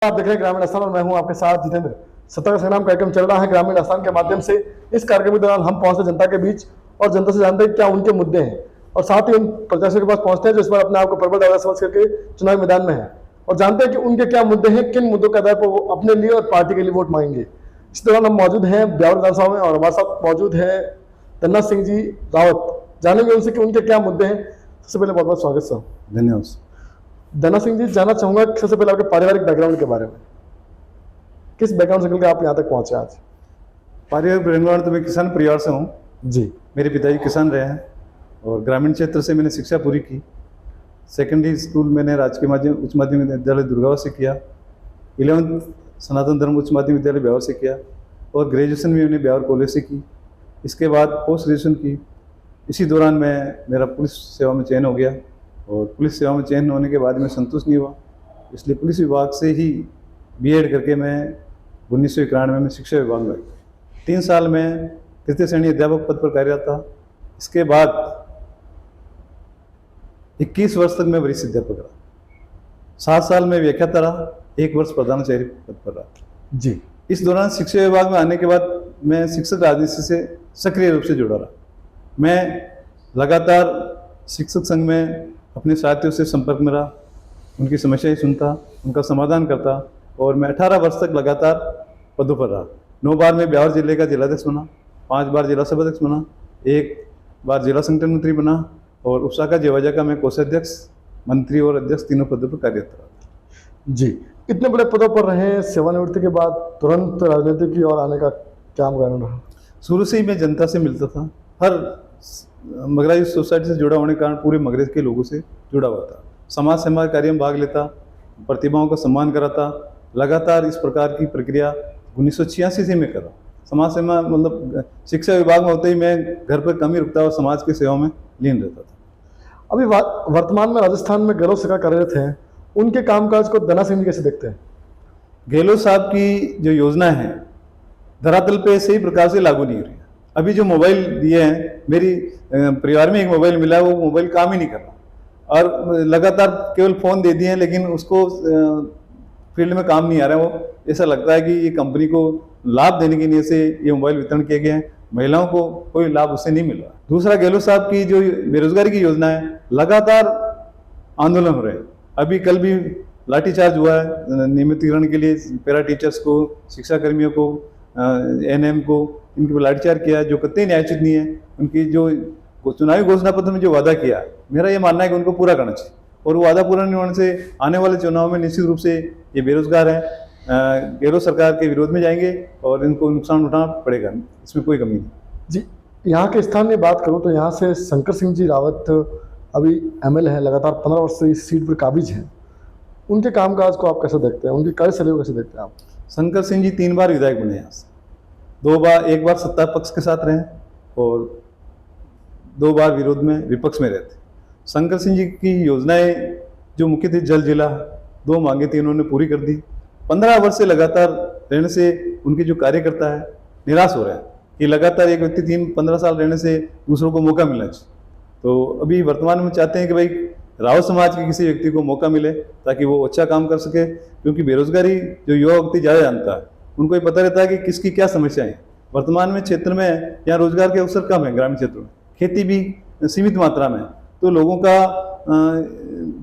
आप देख रहे हैं ग्रामीण आस्थान और मैं हूं आपके साथ जितेंद्र। सतर्क संग्राम कार्यक्रम चल रहा है ग्रामीण आस्थान के माध्यम से। इस कार्यक्रम के दौरान हम पहुंचते जनता के बीच और जनता से जानते हैं क्या उनके मुद्दे हैं और साथ ही उन प्रत्याशियों के पास पहुंचते हैं जो इस बार अपने आप को प्रबल दावेदार समझ करके चुनावी मैदान में है और जानते हैं कि उनके क्या मुद्दे हैं, किन मुद्दों के आधार पर वो अपने लिए और पार्टी के लिए वोट मांगेंगे। इस दौरान हम मौजूद हैं ब्यावर विधानसभा में और हमारे साथ मौजूद है धन्ना सिंह जी रावत। जानेंगे उनसे कि उनके क्या मुद्दे हैं। सबसे पहले बहुत बहुत स्वागत सर। धन्यवाद। धन्ना सिंह जी, जानना चाहूंगा सबसे पहले आपके पारिवारिक बैकग्राउंड के बारे में। किस बैकग्राउंड से निकल के आप यहाँ तक पहुंचे आज? पारिवारिक बैकग्राउंड तो मैं किसान परिवार से हूँ जी। मेरे पिताजी किसान रहे हैं और ग्रामीण क्षेत्र से मैंने शिक्षा पूरी की। सेकेंडरी स्कूल मैंने राजकीय माध्यमिक उच्च माध्यमिक विद्यालय दुर्गावा से किया। 11वीं सनातन धर्म उच्च माध्यमिक विद्यालय ब्यावर से किया और ग्रेजुएशन भी मैंने ब्यावर कॉलेज से की। इसके बाद पोस्ट ग्रेजुएशन की। इसी दौरान मेरा पुलिस सेवा में चयन हो गया और पुलिस सेवा में चयन होने के बाद मैं संतुष्ट नहीं हुआ, इसलिए पुलिस विभाग से ही बीएड करके मैं 1991 में शिक्षा विभाग में 3 साल में तृतीय श्रेणी अध्यापक पद पर कार्यरत था। इसके बाद 21 वर्ष तक मैं वरिष्ठ अध्यापक रहा। 7 साल में व्याख्याता रहा, 1 वर्ष प्रधानाचार्य पद पर रहा। जी। इस दौरान शिक्षा विभाग में आने के बाद मैं शिक्षक राजनीति से सक्रिय रूप से जुड़ा रहा। मैं लगातार शिक्षक संघ में अपने साथियों से संपर्क में रहा, उनकी समस्याएं सुनता, उनका समाधान करता और मैं 18 वर्ष तक लगातार पदों पर रहा। 9 बार मैं ब्यावर जिले का जिलाध्यक्ष बना, 5 बार जिला सभाध्यक्ष बना, 1 बार जिला संगठन मंत्री बना और उपशाखा जेवाजा का मैं कोषाध्यक्ष, मंत्री और अध्यक्ष तीनों पदों पर कार्यरत रहा। जी। इतने बड़े पदों पर रहे, सेवानिवृत्ति के बाद तुरंत राजनीति की ओर आने का क्या कारण रहा? शुरू से ही मैं जनता से मिलता था, हर मगराई सोसाइटी से जुड़ा होने के कारण पूरे मगरेज के लोगों से जुड़ा हुआ था। समाज सेवा कार्य में भाग लेता, प्रतिभाओं का सम्मान कराता। लगातार इस प्रकार की प्रक्रिया 1986 से मैं कर रहा हूँ। समाज सेवा मतलब शिक्षा विभाग में होते ही मैं घर पर कम ही रुकता और समाज की सेवा में लीन रहता था। अभी वर्तमान में राजस्थान में गहलोत सरकार कार्यरत है, उनके कामकाज को धन्ना सिंह जी कैसे देखते हैं? गहलोत साहब की जो योजना है धरातल पे सही प्रकार से लागू नहीं हो रही है। अभी जो मोबाइल दिए हैं, मेरी परिवार में एक मोबाइल मिला है, वो मोबाइल काम ही नहीं कर रहा और लगातार केवल फ़ोन दे दिए हैं लेकिन उसको फील्ड में काम नहीं आ रहा है। वो ऐसा लगता है कि ये कंपनी को लाभ देने की नीयत से ये मोबाइल वितरण किए गए हैं, महिलाओं को कोई लाभ उससे नहीं मिल रहा। दूसरा, गहलोत साहब की जो बेरोजगारी की योजना है, लगातार आंदोलन हो रहे हैं। अभी कल भी लाठीचार्ज हुआ है नियमितीकरण के लिए, पैरा टीचर्स को, शिक्षा कर्मियों को, एनएम को, इनके पर लाठीचार्ज किया जो कतई न्यायोचित नहीं है। उनकी जो चुनावी घोषणा पत्र में जो वादा किया, मेरा ये मानना है कि उनको पूरा करना चाहिए और वो वादा पूरा नहीं होने से आने वाले चुनाव में निश्चित रूप से ये बेरोजगार हैं, गहलोत सरकार के विरोध में जाएंगे और इनको नुकसान उठाना पड़ेगा, इसमें कोई कमी नहीं। जी। यहाँ के स्थानीय बात करूँ तो यहाँ से शंकर सिंह जी रावत अभी एमएलए हैं, लगातार 15 वर्ष से इस सीट पर काबिज हैं। उनके कामकाज को आप कैसे देखते हैं, उनकी कार्यशैली को कैसे देखते हैं आप? शंकर सिंह जी 3 बार विधायक बने यहाँ से। 2 बार, 1 बार सत्ता पक्ष के साथ रहे और 2 बार विरोध में विपक्ष में रहते। शंकर सिंह जी की योजनाएं जो मुख्य थी, जल जिला, 2 मांगे थी, उन्होंने पूरी कर दी। 15 वर्ष से लगातार रहने से उनके जो कार्यकर्ता है निराश हो रहे हैं कि लगातार एक व्यक्ति 3-15 साल रहने से दूसरों को मौका मिलना चाहिए। तो अभी वर्तमान में चाहते हैं कि भाई रावत समाज के किसी व्यक्ति को मौका मिले ताकि वो अच्छा काम कर सके, क्योंकि बेरोजगारी जो युवा व्यक्ति ज़्यादा जानता है, उनको ये पता रहता है कि किसकी क्या समस्याएं हैं। वर्तमान में क्षेत्र में यहाँ रोजगार के अवसर कम है, ग्रामीण क्षेत्रों में खेती भी सीमित मात्रा में, तो लोगों का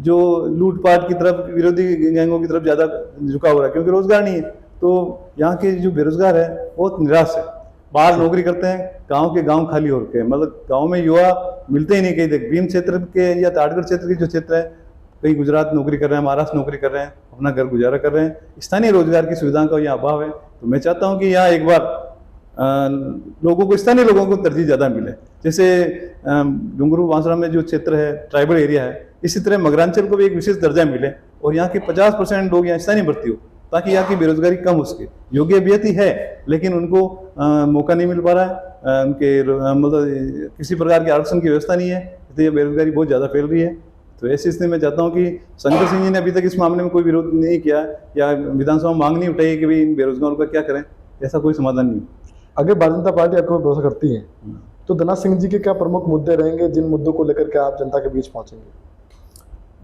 जो लूटपाट की तरफ, विरोधी गैंगों की तरफ ज़्यादा झुकाव हो रहा है क्योंकि रोजगार नहीं है। तो यहाँ के जो बेरोजगार है बहुत निराश है, बाहर नौकरी करते हैं, गांव के गांव खाली हो रखे हैं। मतलब गांव में युवा मिलते ही नहीं। कहीं देख भीम क्षेत्र के या ताड़गढ़ क्षेत्र के जो क्षेत्र है, कई गुजरात नौकरी कर रहे हैं, महाराष्ट्र नौकरी कर रहे हैं, अपना घर गुजारा कर रहे हैं। स्थानीय रोजगार की सुविधाओं का यहाँ अभाव है। तो मैं चाहता हूँ कि यहाँ एक बार लोगों को, स्थानीय लोगों को तरजीह ज़्यादा मिले। जैसे डूंगरू बांसुरा में जो क्षेत्र है, ट्राइबल एरिया है, इसी तरह मगरांचल को भी एक विशेष दर्जा मिले और यहाँ के 50% लोग यहाँ स्थानीय भर्ती हो ताकि यहाँ की बेरोजगारी कम हो सके। योग्य अभ्यर्थी है लेकिन उनको मौका नहीं मिल पा रहा है, उनके मतलब किसी प्रकार के आरक्षण की व्यवस्था नहीं है, इसलिए बेरोजगारी बहुत ज़्यादा फैल रही है। तो ऐसी स्थिति में चाहता हूँ कि शंकर सिंह जी ने अभी तक इस मामले में कोई विरोध नहीं किया या विधानसभा में मांग नहीं उठाई कि भाई इन बेरोजगारों का क्या करें, ऐसा कोई समाधान नहीं। अगर भारतीय जनता पार्टी आपको भरोसा करती है तो धन्ना सिंह जी के क्या प्रमुख मुद्दे रहेंगे जिन मुद्दों को लेकर के आप जनता के बीच पहुंचेंगे?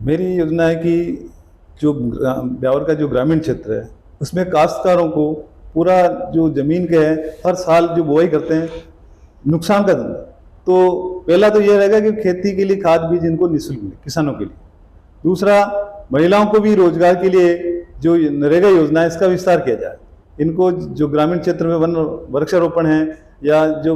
मेरी योजना है कि जो ब्यावर का जो ग्रामीण क्षेत्र है उसमें काश्तकारों को पूरा जो जमीन के है हर साल जो बुआई करते हैं नुकसान का धंधा। तो पहला तो ये रहेगा कि खेती के लिए खाद बीज इनको निःशुल्क मिले किसानों के लिए। दूसरा, महिलाओं को भी रोजगार के लिए जो नरेगा योजना है इसका विस्तार किया जाए। इनको जो ग्रामीण क्षेत्र में वन वृक्षारोपण है या जो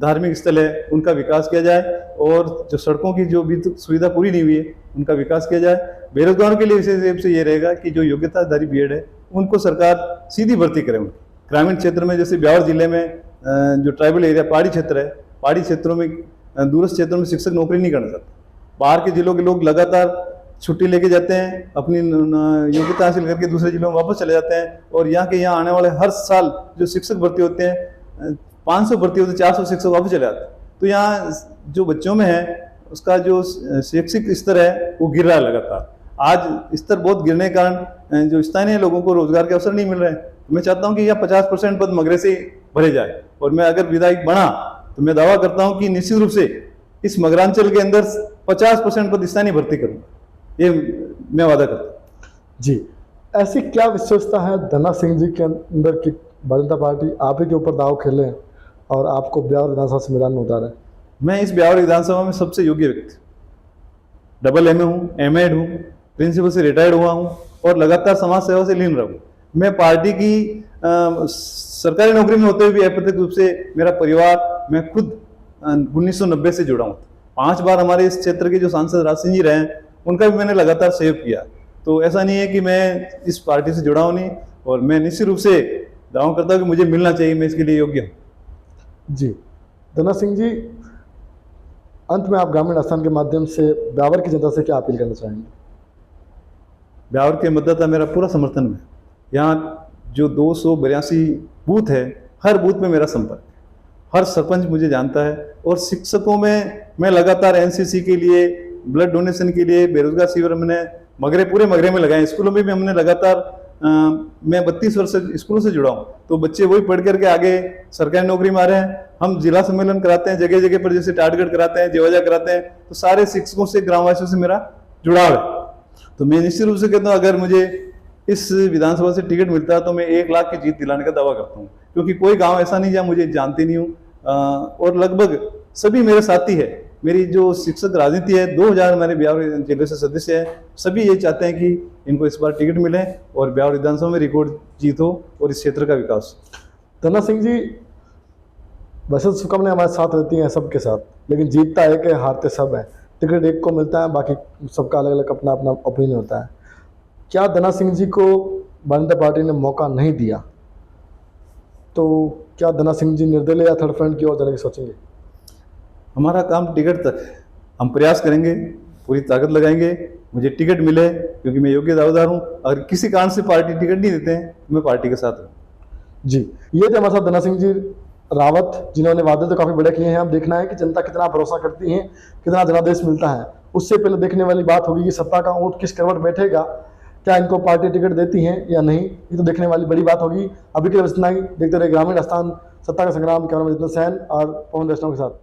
धार्मिक स्थल है उनका विकास किया जाए, और जो सड़कों की जो भी सुविधा पूरी नहीं हुई है उनका विकास किया जाए। बेरोजगारों के लिए विशेष रूप से ये रहेगा कि जो योग्यताधारी बीएड है उनको सरकार सीधी भर्ती करे। उनकी ग्रामीण क्षेत्र में जैसे ब्यावर जिले में जो ट्राइबल एरिया पहाड़ी क्षेत्र है, पहाड़ी क्षेत्रों में दूरस्थ क्षेत्रों में शिक्षक नौकरी नहीं करना चाहते। बाहर के जिलों के लोग लगातार छुट्टी लेके जाते हैं, अपनी योग्यता हासिल करके दूसरे जिलों में वापस चले जाते हैं, और यहाँ के यहाँ आने वाले हर साल जो शिक्षक भर्ती होते हैं 500 भर्ती होते हैं, 400 शिक्षक वापस चले जाते हैं। तो यहाँ जो बच्चों में है उसका जो शैक्षिक स्तर है वो गिर रहा है लगातार। आज स्तर बहुत गिरने के कारण जो स्थानीय लोगों को रोजगार के अवसर नहीं मिल रहे हैं। मैं चाहता हूँ कि यह 50% पद मगरे से भरे जाए, और मैं अगर विधायक बना तो मैं दावा करता हूँ कि निश्चित रूप से इस मगरांचल के अंदर 50% पद स्थानीय भर्ती करूँगा, ये मैं वादा करता हूँ। जी, ऐसी क्या विशेषता है धना सिंह जी के अंदर कि भारतीय जनता पार्टी आप ही के ऊपर दाव खेले और आपको ब्यावर विधानसभा से मैदान में उतारा? मैं इस ब्यावर विधानसभा में सबसे योग्य व्यक्ति, डबल एमए हूँ, एमएड हूँ, प्रिंसिपल से रिटायर्ड हुआ हूँ और लगातार समाज सेवा से लीन रहूँ। मैं पार्टी की सरकारी नौकरी में होते हुए भी अप्रत्यक्ष रूप से मेरा परिवार, मैं खुद 1990 से जुड़ा हूँ। 5 बार हमारे इस क्षेत्र के जो सांसद राज सिंह जी रहे हैं उनका भी मैंने लगातार सहयोग किया। तो ऐसा नहीं है कि मैं इस पार्टी से जुड़ा हूँ नहीं, और मैं निश्चित रूप से दावा करता हूँ कि मुझे मिलना चाहिए, मैं इसके लिए योग्य हूँ। जी, धना सिंह जी, अंत में आप ग्रामीण आस्थान के माध्यम से ब्यावर की जनता से क्या अपील करना चाहेंगे? ब्यावर के मतदाता मेरा पूरा समर्थन है। यहाँ जो 282 बूथ है, हर बूथ में मेरा संपर्क है, हर सरपंच मुझे जानता है, और शिक्षकों में मैं लगातार एनसीसी के लिए, ब्लड डोनेशन के लिए, बेरोजगार शिविर मैंने पूरे मगरे में लगाए। स्कूलों में भी हमने लगातार मैं 32 वर्ष से स्कूलों से जुड़ा हूँ, तो बच्चे वही पढ़ करके आगे सरकारी नौकरी में आ रहे हैं। हम जिला सम्मेलन कराते हैं जगह जगह पर, जैसे टाटगढ़ कराते हैं, जेवाजा कराते हैं, तो सारे शिक्षकों से, ग्रामवासियों से मेरा जुड़ाव है। तो मैं निश्चित रूप से कहता हूँ अगर मुझे इस विधानसभा से टिकट मिलता है तो मैं 1 लाख की जीत दिलाने का दावा करता हूँ, क्योंकि कोई गांव ऐसा नहीं जहाँ मुझे जानती नहीं हूँ, और लगभग सभी मेरे साथी है। मेरी जो शिक्षक राजनीति है, 2000 मेरे ब्यावर जिले से सदस्य हैं, सभी ये चाहते हैं कि इनको इस बार टिकट मिले और ब्यावर विधानसभा में रिकॉर्ड जीत हो और इस क्षेत्र का विकास। धना सिंह जी, वैसे शुभकामनाएं हमारे साथ रहती हैं सबके साथ, लेकिन जीतता एक है, हारते सब है। टिकट एक को मिलता है, बाकी सबका अलग अलग अपना अपना ओपिनियन होता है। क्या धना सिंह जी को भारतीय जनता पार्टी ने मौका नहीं दिया तो क्या धना सिंह जी निर्दलीय या थर्ड फ्रंट की ओर जाने की सोचेंगे? हमारा काम टिकट तक है, हम प्रयास करेंगे, पूरी ताकत लगाएंगे, मुझे टिकट मिले, क्योंकि मैं योग्य दावेदार हूँ। अगर किसी कारण से पार्टी टिकट नहीं देते हैं तो मैं पार्टी के साथ हूँ। जी, ये थे हमारे साथ धना सिंह जी रावत, जिन्होंने वादे तो काफ़ी बड़े किए हैं। अब देखना है कि जनता कितना भरोसा करती है, कितना जनादेश मिलता है। उससे पहले देखने वाली बात होगी कि सत्ता का ऊँट किस करवट बैठेगा, क्या इनको पार्टी टिकट देती है या नहीं, ये तो देखने वाली बड़ी बात होगी। अभी के लिए इतना ही, देखते रहे ग्रामीण आस्थान, सत्ता का संग्राम। कैमरा मैन जितेंद्र सैन और पवन वैष्णव के साथ।